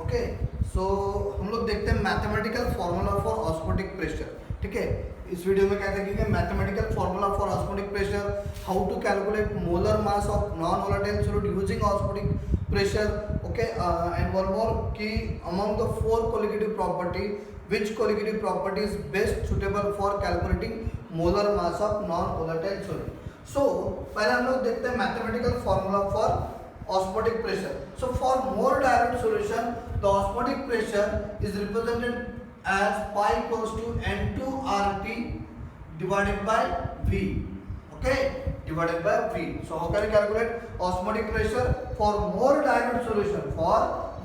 Okay so हम लोग देखते हैं mathematical formula for osmotic pressure. ठीक है, इस वीडियो में क्या देखेंगे mathematical formula for osmotic pressure, how to calculate molar mass of non volatile solid using osmotic pressure. Okay and one more कि among the four colligative property which colligative property is best suitable for calculating molar mass of non volatile solid. So पहले हम लोग देखते हैं mathematical formula for osmotic pressure. So for more direct solution the osmotic pressure is represented as pi equals to N2RT divided by V. Okay, divided by V. So how can we calculate osmotic pressure for more dilute solution? For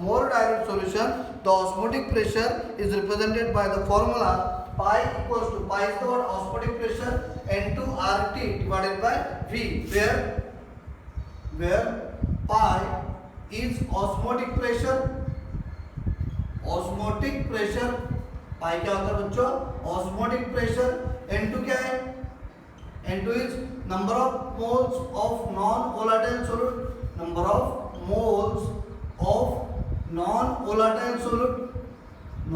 more dilute solution the osmotic pressure is represented by the formula pi equals to pi is the word osmotic pressure N2RT divided by V, where pi is osmotic pressure. osmotic pressure pi क्या होता है बच्चों? osmotic pressure. N2 क्या है? N2 is number of moles of non-volatile solid. Number of moles of non-volatile solid.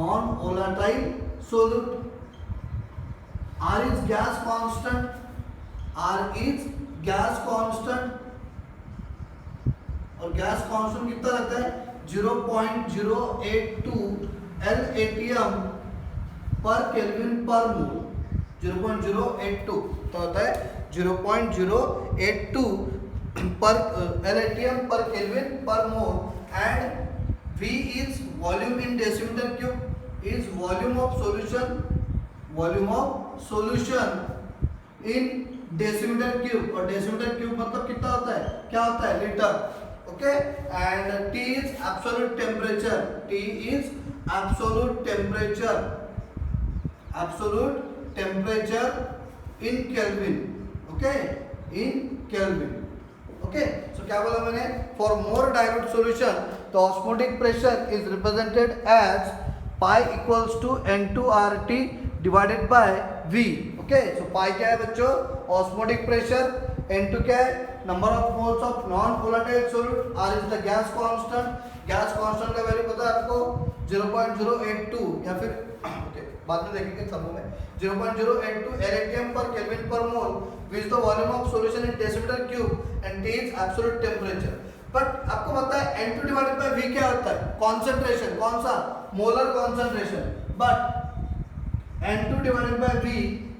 Non-volatile solid. R is gas constant. R is gas constant. और gas constant कितना रहता है 0.082 LATM पर केल्विन पर मोल. 0.082 तो होता है 0.082 पर LATM पर केल्विन पर mole. And V is volume in decimeter cube, is volume of solution in decimeter cube. और decimeter cube मतलब कितना होता है, क्या होता है, litre. Okay, and T is absolute temperature. T is absolute temperature in Kelvin. Okay, in Kelvin. Okay, so क्या बोला मैंने? For more dilute solution, the osmotic pressure is represented as pi equals to N2RT divided by V. Okay, so pi क्या है बच्चों? Osmotic pressure. N2 क्या है? Number of moles of non-volatile solid. R is the gas constant. gas constant का value पता है आपको 0.082 या फिर okay, बाद में देखेंगे समूह में 0.082 LATM per Kelvin per mole, which is the volume of solution in decimeter cube and T is absolute temperature. But आपको पता है N2 divided by V क्या होता है? कॉन्सेंट्रेशन. कौन सा? Molar concentration. But N2 divided by V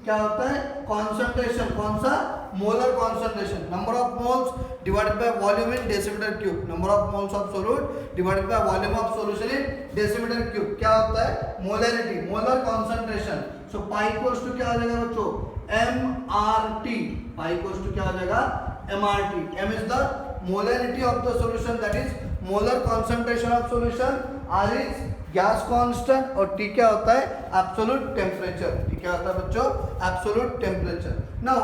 क्या होता है? कॉन्सेंट्रेशन. कौन सा? Molar concentration. Number of moles divided by volume in decimetre cube. Number of moles of solute divided by volume of solution in decimetre cube. क्या होता है? Molarity, molar concentration. So pi equals to क्या आ जाएगा बच्चों? MRT. Pi equals to क्या आ जाएगा? MRT. M is the molarity of the solution, that is molar concentration of solution. R is gas constant और T क्या होता है? Absolute temperature. T क्या होता है बच्चों? Absolute temperature. Now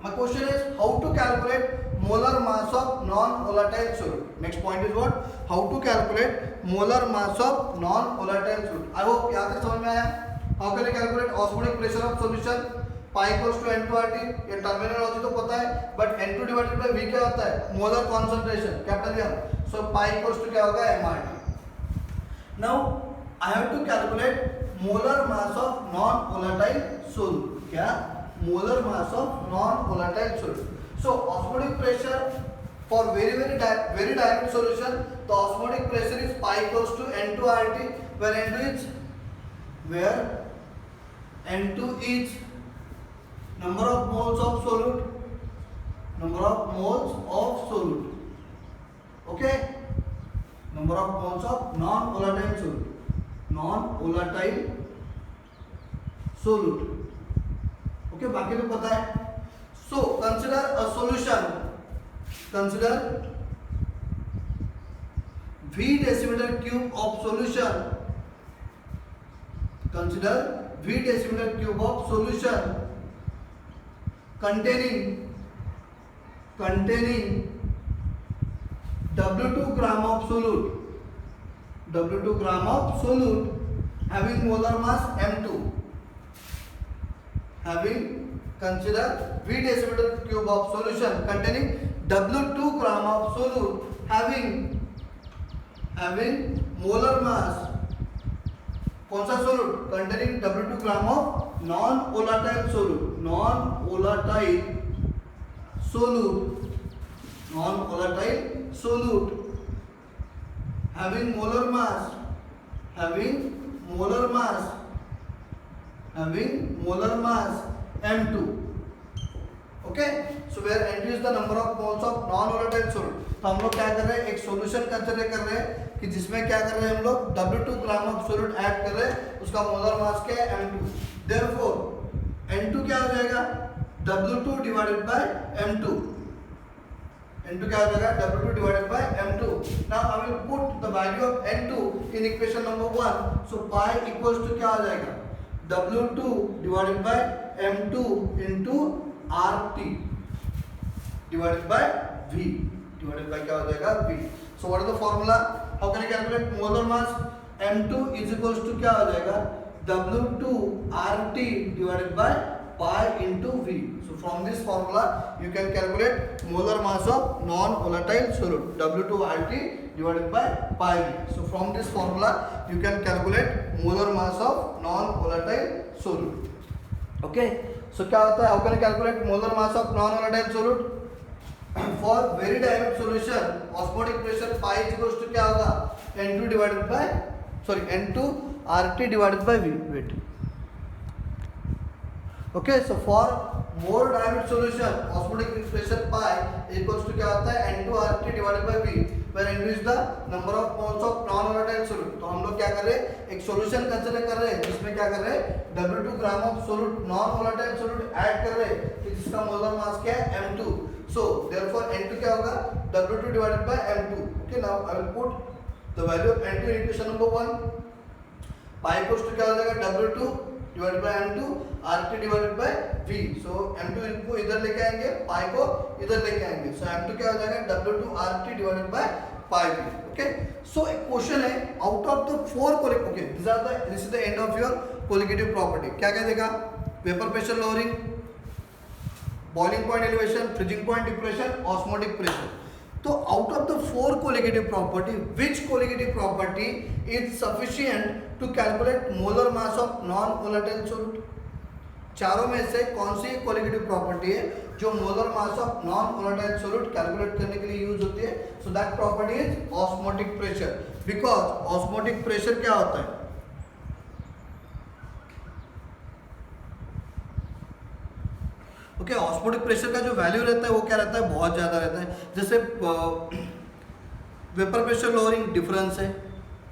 my question is how to calculate molar mass of non-volatile solid. Next point is what? How to calculate molar mass of non-volatile solid. I hope यहाँ तक समझ में आया. How can I calculate osmotic pressure of solution? pi equals to N2RT. ये terminology तो पता है, but N2 divided by V क्या होता है? Molar concentration. Capital M. So pi equals to क्या होगा? MRT. Now I have to calculate molar mass of non-volatile solid. क्या? Molar mass of non-volatile solid. So osmotic pressure for very dilute solution, the osmotic pressure is pi equals to N2RT, where N2 is number of moles of solute. Number of moles of solute. Okay, number of moles of non-volatile solute. Non-volatile solute. Okay, बाकी तो पता है. So consider a solution. Consider V decimeter cube of solution. Consider V decimeter cube of solution containing W2 gram of solute. W2 gram of solute having molar mass M2. Having consider V decimeter cube of solution containing W2 gram of solute having having molar mass, कौन सा solute, containing W2 gram of non volatile solute, non volatile solute, non volatile solute having molar mass, having molar mass, having molar mass M2. Okay, so where N2 is the number of moles of non-volatile solid. तो हम लोग क्या कर रहे हैं, एक solution consider कर रहे हैं कि जिसमें क्या कर रहे हैं हम लोग W2 gram of solute add कर रहे हैं, उसका मोलर मास क्या है M2. Therefore N2 क्या हो जाएगा, W2 divided by M2. N2 क्या हो जाएगा, W2 divided by M2. Now I will put the value of N2 in equation number 1. So pi equals to क्या हो जाएगा, W2 divided by M2 into RT divided by V, divided by क्या हो जाएगा V. So what is the formula? How can I calculate molar mass? M2 is equals to क्या हो जाएगा, W2 RT divided by pi into V. So from this formula you can calculate molar mass of non-volatile solid, W2 RT divided by pi V. So from this formula you can calculate molar mass of non-volatile solid. Okay. So क्या होता है, how can I calculate molar mass of non-volatile solid? For very dilute solution osmotic pressure pi is equals to क्या होगा, N2 divided by N2 RT divided by V. Wait. Okay, so for more dilute solution osmotic pressure pi equals to क्या होता है, N2 RT divided by V, where N2 is the number of moles of non-volatile solid. तो हम लोग क्या कर रहे हैं, एक सॉल्यूशन कंसीडर कर रहे हैं जिसमें क्या कर रहे हैं, W2 gram of solute non volatile solute add कर रहे हैं कि जिसका मोलर मास क्या है M2. So therefore N2 क्या होगा, W2 divided by M2. Okay, now I will put the value of N2 in equation number 1. pi equals to क्या हो जाएगा, W2 divided by M2 RT divided by V. So M2 को इधर लेके आएंगे, pi को इधर लेके आएंगे. So M2 क्या हो जाएगा, W2 RT divided by pi V. Okay. So एक क्वेश्चन है, out of the 4 okay, this is the end of your colligative property. क्या क्या देगा, vapor pressure lowering, boiling point elevation, freezing point depression, osmotic pressure. तो out of the 4 colligative property, which colligative property is sufficient to calculate molar mass of non-volatile solid? चारों में से कौन सी colligative property है जो molar mass of non-volatile solid calculate करने के लिए यूज होती है? So that property is osmotic pressure, because osmotic pressure क्या होता है, ओके ऑस्मोटिक प्रेशर का जो वैल्यू रहता है वो क्या रहता है, बहुत ज़्यादा रहता है. जैसे वेपर प्रेशर लोअरिंग डिफरेंस है,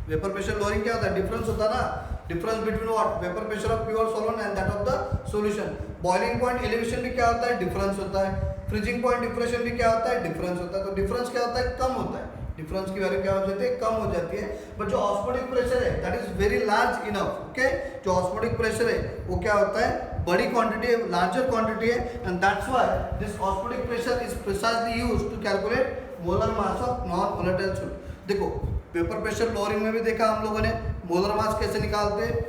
वेपर प्रेशर लोअरिंग क्या होता है, डिफरेंस होता है ना, difference between what, vapour pressure of pure solvent and that of the solution. Boiling point elevation भी क्या होता है, डिफरेंस होता है. फ्रीजिंग पॉइंट डिप्रेशन भी क्या होता है, डिफरेंस होता है. तो डिफरेंस क्या होता है, कम होता है, डिफरेंस की वैल्यू क्या हो जाती है, कम हो जाती है. बट जो ऑस्मोटिक प्रेशर है that is very large enough. Okay, जो ऑस्मोटिक प्रेशर है वो क्या होता है, बड़ी क्वांटिटी है, लार्जर क्वांटिटी है, and that's why this osmotic pressure is precisely used to calculate molar mass of non volatile solute. देखो वेपर प्रेशर लोअरिंग में भी देखा हम लोगों ने मोलर मास कैसे निकालते हैं,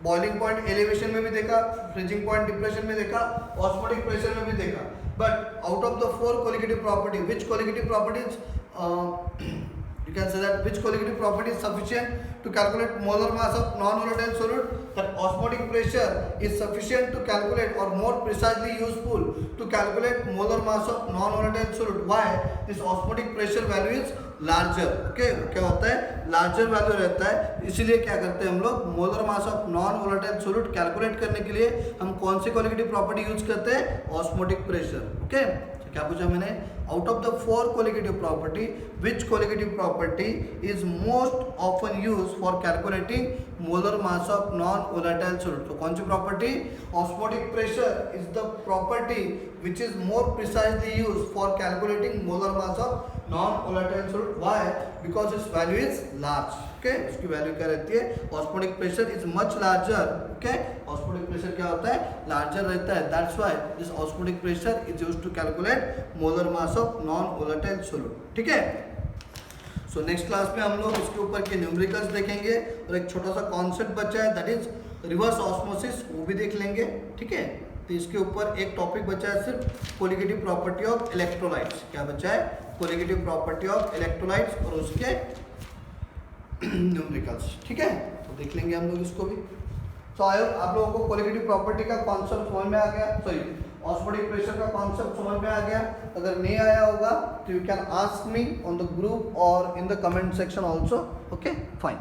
बॉइलिंग पॉइंट एलिवेशन में भी देखा, फ्रीजिंग पॉइंट डिप्रेशन में देखा, ऑस्मोटिक प्रेशर में भी देखा. But out of the 4 colligative property, which colligative properties you can say that which colligative property is sufficient to calculate molar mass of non-volatile solid? That osmotic pressure is sufficient to calculate, or more precisely useful to calculate molar mass of non-volatile solid. Why? This osmotic pressure value is larger. Okay, क्या होता है, larger value रहता है, इसीलिए क्या करते हैं हम लोग, molar mass of non-volatile solid calculate करने के लिए हम कौन सी colligative property यूज करते हैं, osmotic pressure. Okay, क्या पूछा मैंने, out of the 4 colligative property, which colligative property is most often used for calculating molar mass of non-volatile solid? तो कौन सी property, osmotic pressure is the property which is more precisely used for calculating molar mass of non-volatile solid. Why? Because its value is large. Okay, इसकी value क्या रहती है, osmotic pressure is much larger. Okay, osmotic pressure क्या होता है, larger रहता है. That's why this osmotic pressure is used to calculate molar mass of non-volatile solid. ठीक है. So next क्लास में हम लोग इसके ऊपर के न्यूमेरिकल्स देखेंगे और एक छोटा सा कॉन्सेप्ट बचा है, दैट इज रिवर्स ऑस्मोसिस, वो भी देख लेंगे. ठीक है. तो इसके ऊपर एक टॉपिक बचा है सिर्फ कोलिगेटिव प्रॉपर्टी ऑफ इलेक्ट्रोलाइट्स. क्या बचा है, कोलिगेटिव प्रॉपर्टी ऑफ इलेक्ट्रोलाइट्स और उसके न्यूमेरिकल्स, ठीक है, तो देख लेंगे हम लोग इसको भी। तो आई होप आप लोगों को कोलिगेटिव प्रॉपर्टी का कॉन्सेप्ट समझ में आ गया, सॉरी ऑस्मोटिक प्रेशर का कॉन्सेप्ट समझ में आ गया। अगर नहीं आया होगा तो you can ask me on the group और in the comment section also, okay fine.